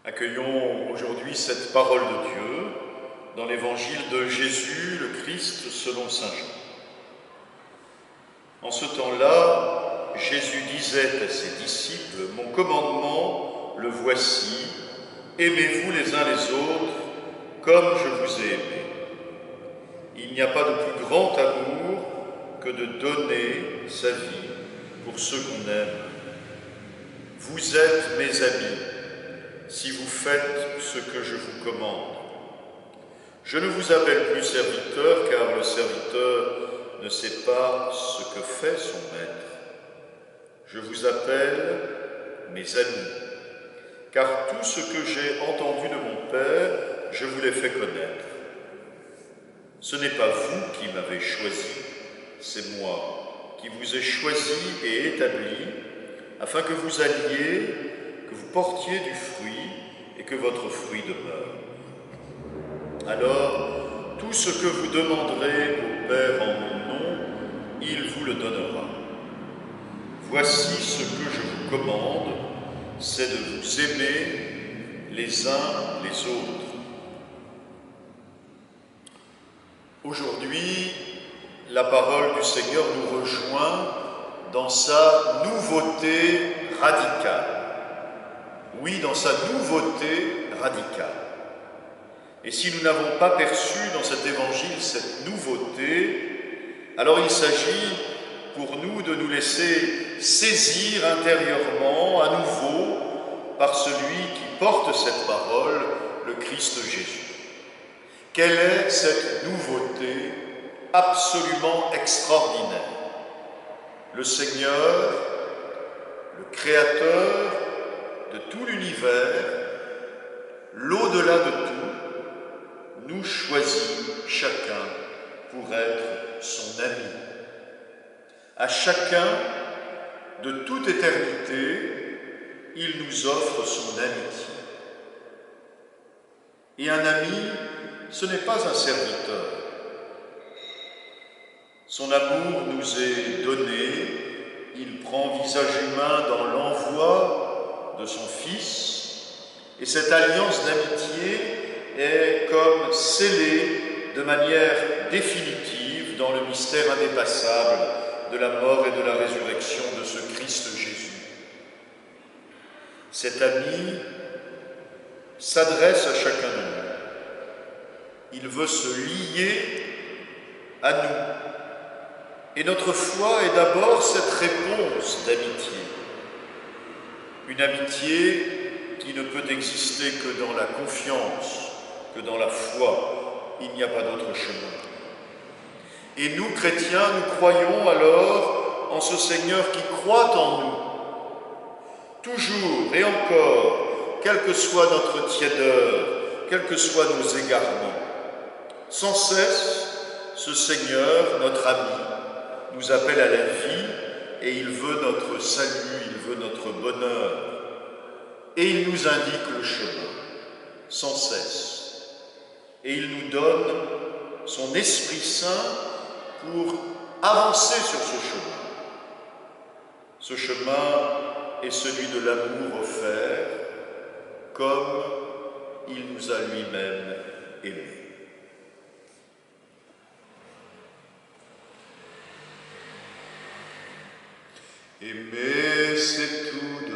Accueillons aujourd'hui cette parole de Dieu dans l'évangile de Jésus, le Christ, selon saint Jean. En ce temps-là, Jésus disait à ses disciples, « Mon commandement, le voici, aimez-vous les uns les autres comme je vous ai aimés. Il n'y a pas de plus grand amour que de donner sa vie pour ceux qu'on aime. Vous êtes mes amis, si vous faites ce que je vous commande. Je ne vous appelle plus serviteur, car le serviteur ne sait pas ce que fait son maître. Je vous appelle mes amis, car tout ce que j'ai entendu de mon Père, je vous l'ai fait connaître. Ce n'est pas vous qui m'avez choisi, c'est moi qui vous ai choisi et établi, afin que vous alliez, que vous portiez du fruit et que votre fruit demeure. Alors, tout ce que vous demanderez au Père en mon nom, il vous le donnera. Voici ce que je vous commande, c'est de vous aimer les uns les autres. Aujourd'hui, la parole du Seigneur nous rejoint dans sa nouveauté radicale. Oui, dans sa nouveauté radicale. Et si nous n'avons pas perçu dans cet évangile cette nouveauté, alors il s'agit pour nous de nous laisser saisir intérieurement à nouveau par celui qui porte cette parole, le Christ Jésus. Quelle est cette nouveauté absolument extraordinaire? Le Seigneur, le Créateur de tout l'univers, l'au-delà de tout, nous choisit chacun pour être son ami. À chacun, de toute éternité, il nous offre son amitié. Et un ami, ce n'est pas un serviteur. Son amour nous est donné, il prend visage humain dans l'envoi de son Fils, et cette alliance d'amitié est comme scellée de manière définitive dans le mystère indépassable de la mort et de la résurrection de ce Christ Jésus. Cet ami s'adresse à chacun de nous. Il veut se lier à nous. Et notre foi est d'abord cette réponse d'amitié. Une amitié qui ne peut exister que dans la confiance, que dans la foi. Il n'y a pas d'autre chemin. Et nous, chrétiens, nous croyons alors en ce Seigneur qui croit en nous. Toujours et encore, quelle que soit notre tiédeur, quels que soient nos égarements, sans cesse, ce Seigneur, notre ami, nous appelle à la vie et il veut notre salut, il veut notre bonheur. Et il nous indique le chemin, sans cesse. Et il nous donne son Esprit Saint pour avancer sur ce chemin. Ce chemin est celui de l'amour offert, comme il nous a lui-même aimés. Aimer, c'est tout